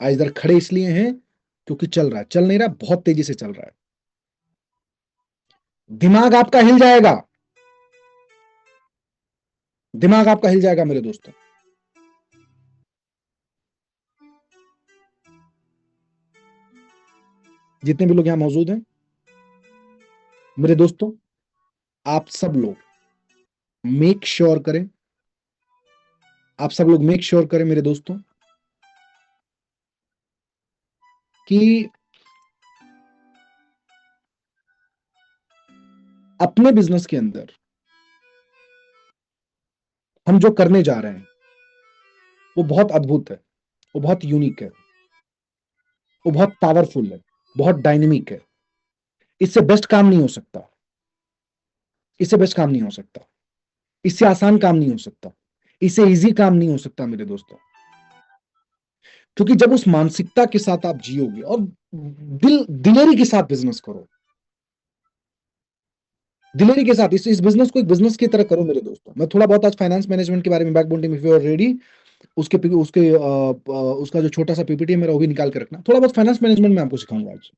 आज इधर खड़े इसलिए हैं क्योंकि चल रहा है, चल नहीं रहा, बहुत तेजी से चल रहा है। दिमाग आपका हिल जाएगा, दिमाग आपका हिल जाएगा मेरे दोस्तों। जितने भी लोग यहां मौजूद हैं मेरे दोस्तों, आप सब लोग मेक श्योर करें, आप सब लोग मेक श्योर करें मेरे दोस्तों कि अपने बिजनेस के अंदर हम जो करने जा रहे हैं वो बहुत अद्भुत है, वो बहुत यूनिक है, वो बहुत पावरफुल है, बहुत डायनेमिक है। इससे बेस्ट काम नहीं हो सकता, इससे बेस्ट काम नहीं हो सकता, इससे आसान काम नहीं हो सकता, इससे इजी काम नहीं हो सकता मेरे दोस्तों। क्योंकि जब उस मानसिकता के साथ आप जियोगे और दिलेरी के साथ बिजनेस करो, दिलेरी के साथ इस बिजनेस को एक बिजनेस की तरह करो मेरे दोस्तों। मैं थोड़ा बहुत आज फाइनेंस मैनेजमेंट के बारे में, backbone team if you are ready, उसका जो छोटा सा पीपीटी है मेरा वो भी निकाल के रखना। थोड़ा बहुत फाइनेंस मैनेजमेंट में आपको सिखाऊंगा आज,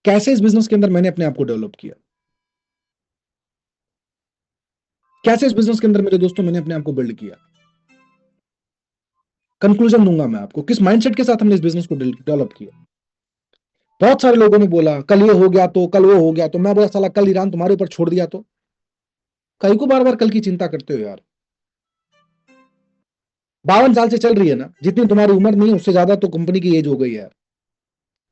कैसे इस बिजनेस के अंदर मैंने अपने आप को डेवलप किया, कैसे इस बिजनेस के अंदर मेरे दोस्तों मैंने अपने आप को बिल्ड किया। कंक्लूजन दूंगा मैं आपको, किस माइंडसेट के साथ हमने इस बिजनेस को डेवलप किया। बहुत सारे लोगों ने बोला कल ये हो गया तो, कल वो हो गया तो। मैं बोला साला कल ईरान तुम्हारे ऊपर छोड़ दिया तो। कहीं को बार बार कल की चिंता करते हो यार। 52 साल से चल रही है ना, जितनी तुम्हारी उम्र नहीं है उससे ज्यादा तो कंपनी की एज हो गई है यार।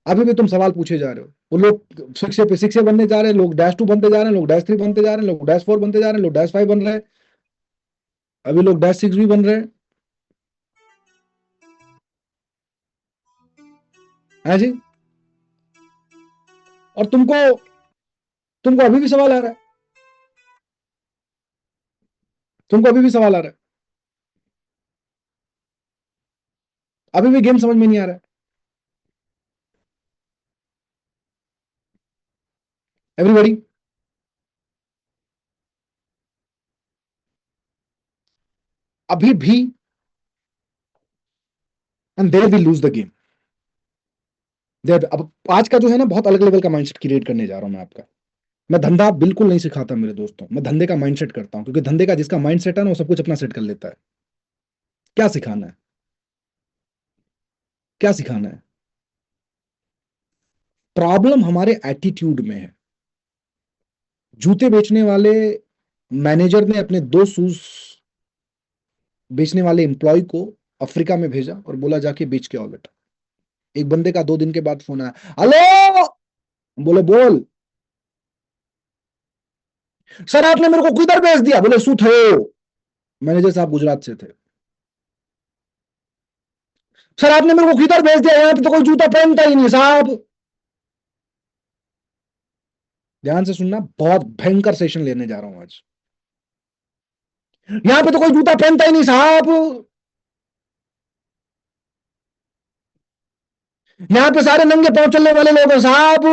अभी भी तुम सवाल पूछे जा रहे हो। वो लोग सिक्स बनने जा रहे हैं, लोग -2 बनते जा रहे हैं, लोग -3 बनते जा रहे हैं, लोग -4 बनते जा रहे हैं, लोग -5 बन रहे हैं, अभी लोग -6 भी बन रहे हैं। है जी। और तुमको तुमको अभी भी सवाल आ रहा है, तुमको अभी भी सवाल आ रहा है, अभी भी गेम समझ में नहीं आ रहा है। एवरीबॉडी, अभी भी, and there will lose the game. There अब आज का जो है ना, बहुत अलग लेवल का माइंडसेट क्रिएट करने जा रहा हूं मैं आपका। मैं धंधा बिल्कुल नहीं सिखाता मेरे दोस्तों, मैं धंधे का माइंडसेट करता हूं, क्योंकि धंधे का जिसका माइंडसेट है ना वो सब कुछ अपना सेट कर लेता है। क्या सिखाना है, क्या सिखाना है? प्रॉब्लम हमारे एटीट्यूड में है। जूते बेचने वाले मैनेजर ने अपने 2 शूज बेचने वाले एम्प्लॉय को अफ्रीका में भेजा और बोला जाके बेच के आओ बेटा। एक बंदे का 2 दिन के बाद फोन आया, हेलो। बोले बोल। सर आपने मेरे को किधर भेज दिया? बोले सू थे। मैनेजर साहब गुजरात से थे। सर आपने मेरे को किधर भेज दिया? यहाँ पे तो कोई जूता पहनता ही नहीं साहब। ध्यान से सुनना, बहुत भयंकर सेशन लेने जा रहा हूं आज। यहाँ पे तो कोई जूता पहनता ही नहीं साहब। यहाँ पे सारे नंगे पांव चलने वाले लोग हैं साहब।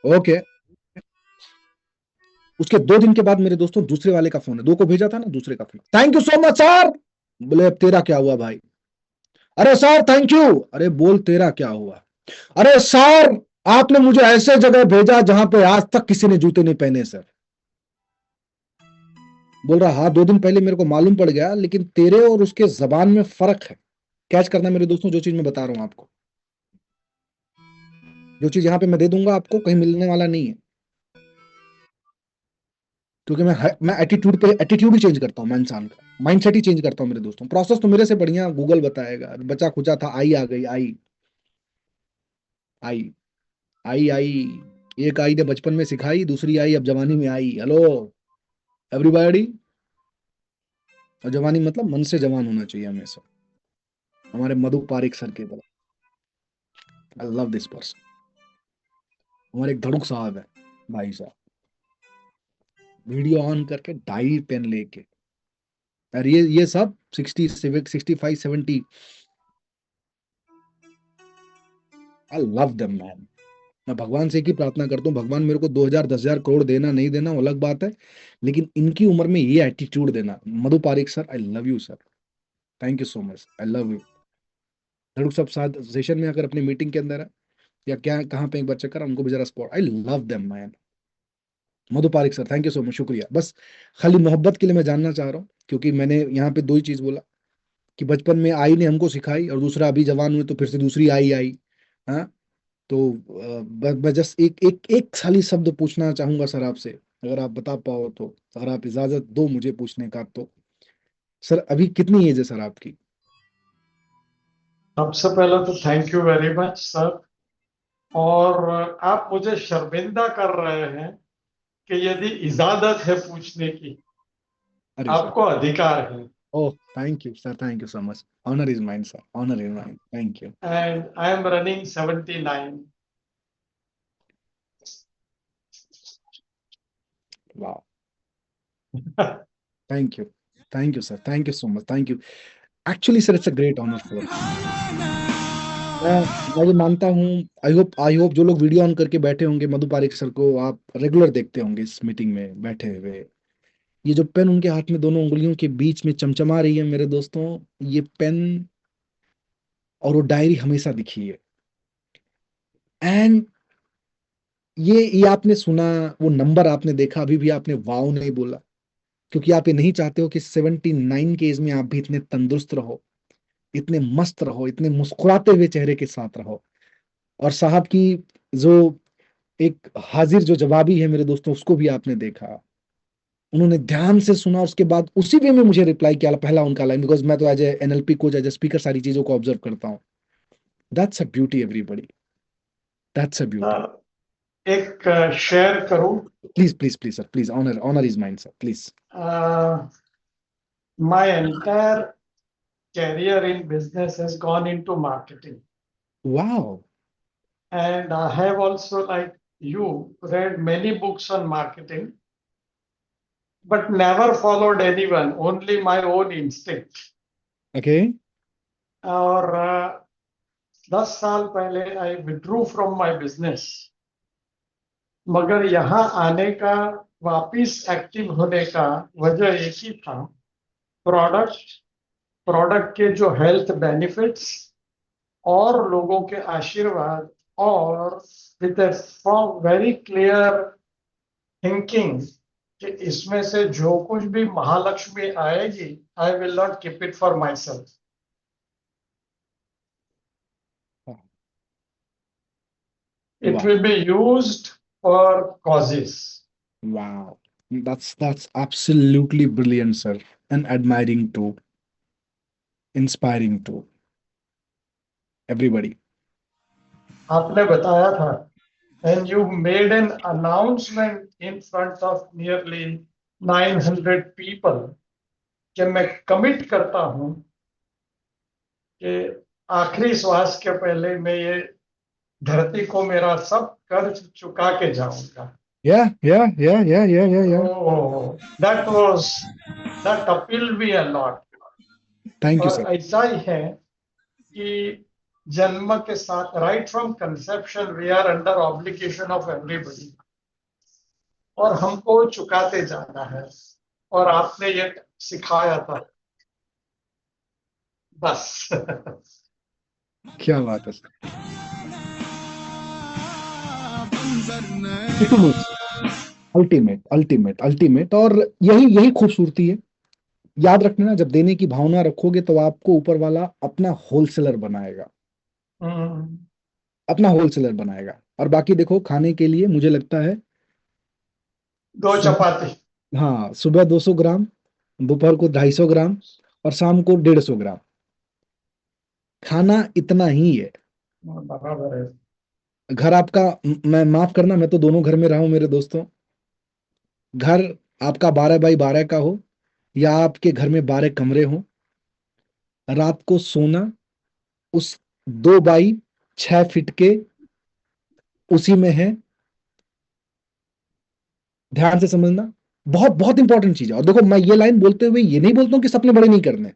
ओके। उसके 2 दिन के बाद मेरे दोस्तों दूसरे वाले का फोन है, 2 को भेजा था ना, दूसरे का phone. Thank you so much sir. बोले अब तेरा क्या हुआ भाई? अरे सर थैंक यू। अरे बोल तेरा क्या हुआ? अरे सर आपने मुझे ऐसे जगह भेजा जहां पे आज तक किसी ने जूते नहीं पहने सर। बोल रहा हाँ 2 दिन पहले मेरे को मालूम पड़ गया, लेकिन तेरे और उसके जबान में फर्क है। कैच करना मेरे दोस्तों, जो चीज मैं बता रहा हूं आपको, जो चीज यहाँ पे मैं दे दूंगा आपको कहीं मिलने वाला नहीं है। क्योंकि मैं एटीट्यूड ही चेंज करता हूँ, मैं इंसान का माइंडसेट ही चेंज करता हूँ मेरे दोस्तों। प्रोसेस तो मेरे से बढ़िया गूगल बताएगा। बचा खुचा था, आई आ गई, आई आई आई आई। एक आई ने बचपन में सिखाई, दूसरी आई अब जवानी में आई। Hello everybody. और जवानी मतलब मन से जवान होना चाहिए हमेशा, हमारे मधु पारिक सर के तरह। I love this person. हमारे एक धड़ुक साहब है, भाई साहब, वीडियो ऑन करके डाई पेन लेके। और ये सब 60 65 70। आई लव देम मैन। मैं भगवान से एक ही प्रार्थना करता हूँ, भगवान मेरे को 2000 10,000 करोड़ देना नहीं देना वो अलग बात है, लेकिन इनकी उम्र में ये एटीट्यूड देना। Madhu Pareek sir, I love you sir, thank you so much, I love you. धड़ुक साहब साथ सेशन में अगर अपनी मीटिंग के अंदर है या क्या कहाँ पे एक बार चेक करा, उनको भी जरा spot, I love them man. Madhu Pareek sir, thank you so much, शुक्रिया। बस खाली मोहब्बत के लिए मैं जानना चाह रहा हूँ, क्योंकि मैंने यहाँ पे दो ही चीज बोला कि बचपन में आई ने हमको सिखाई, और दूसरा अभी जवान हुए तो फिर से दूसरी आई आई। हाँ, तो मैं जस्ट एक एक एक खाली शब्द पूछना चाहूंगा सर आपसे, अगर आप बता पाओ तो, अगर आप इजाजत दो मुझे पूछने का तो। सर अभी कितनी एज है सर आपकी? सबसे पहले तो thank you very much sir. और आप मुझे शर्मिंदा कर रहे हैं कि यदि इजाजत है पूछने की, अरे सर, आपको अधिकार है। Oh thank you sir, thank you so much, honour is mine sir, honour is mine, thank you. And I am running 79। वाह, thank you, thank you sir, thank you so much, thank you. Actually sir it's a great honour for me. मैं मैं ये मानता हूँ, I hope जो लोग video on करके बैठे होंगे, मधु पारिक सर को आप रेगुलर देखते होंगे इस मीटिंग में बैठे हुए। ये जो पेन उनके हाथ में दोनों उंगलियों के बीच में चमचमा रही है मेरे दोस्तों, ये पेन और वो डायरी हमेशा दिखी है। एंड ये आपने सुना, वो नंबर आपने देखा, अभी भी आपने वाव नहीं बोला, क्योंकि आप ये नहीं चाहते हो कि 79 के एज में आप भी इतने तंदुरुस्त रहो, इतने मस्त रहो, इतने मुस्कुराते हुए चेहरे के साथ रहो। और साहब की जो एक हाजिर जो जवाबी है मेरे दोस्तों, उसको भी आपने देखा, उन्होंने ध्यान से सुना, उसके बाद उसी वे में मुझे रिप्लाई किया, पहला उनका लाइन, बिकॉज मैं तो as a NLP coach, as a speaker सारी चीजों को ऑब्जर्व करता हूँ। That's a beauty everybody, that's a beauty. एक शेयर करूं। Please please please sir, please, honour honour is mine sir, please. My entire career in business has gone into marketing, wow, and I have also, like you, read many books on marketing, but never followed anyone, only my own instinct. Okay, और 10 साल पहले आई withdrew from my business, मगर यहाँ आने का, वापिस active होने का वजह एक ही था, प्रोडक्ट प्रोडक्ट के जो हेल्थ बेनिफिट्स और लोगों के आशीर्वाद, और with a very clear thinking कि इसमें से जो कुछ भी महालक्ष्मी आएगी, I will not keep it for myself, it वाह, will be used for causes. wow, that's absolutely brilliant sir, and admiring too, inspiring too, everybody. आपने बताया था, and you made an announcement in front of nearly 900 people कि मैं commit करता हूं कि आखिरी श्वास के पहले मैं ये धरती को मेरा सब कर्ज चुका के जाऊंगा। Yeah, yeah, yeah, yeah, yeah, yeah, yeah. Oh, that appealed me a lot. Thank you और sir. ऐसा ही है कि जन्म के साथ, right from conception, we are under obligation of everybody, और हमको चुकाते जाना है, और आपने ये सिखाया था, बस। क्या बात है सर, अल्टीमेट अल्टीमेट अल्टीमेट। और यही यही खूबसूरती है। याद रखना, जब देने की भावना रखोगे तो आपको ऊपर वाला अपना होलसेलर बनाएगा, हम्म, अपना होलसेलर बनाएगा। और बाकी देखो, खाने के लिए मुझे लगता है 2 चपाती। हाँ, सुबह 200 ग्राम, दोपहर को 250 ग्राम, और शाम को 150 ग्राम, खाना इतना ही है। बराबर है। घर आपका, मैं माफ करना, मैं तो दोनों घर में रहा हूं मेरे दोस्तों। घर आपका 12 बाई 12 का हो, या आपके घर में 12 कमरे हो, रात को सोना उस 2 बाई 6 फीट के उसी में है। ध्यान से समझना, बहुत बहुत इंपॉर्टेंट चीज है। और देखो, मैं ये लाइन बोलते हुए ये नहीं बोलता हूँ कि सपने बड़े नहीं करने,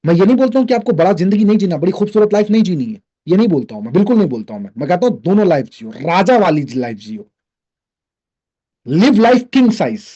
मैं ये नहीं बोलता हूँ कि आपको बड़ा जिंदगी नहीं जीना, बड़ी खूबसूरत लाइफ नहीं जीनी है, ये नहीं बोलता हूं मैं, बिल्कुल नहीं बोलता हूं मैं कहता हूं दोनों लाइफ जियो, राजा वाली लाइफ जियो, लिव लाइफ किंग साइज।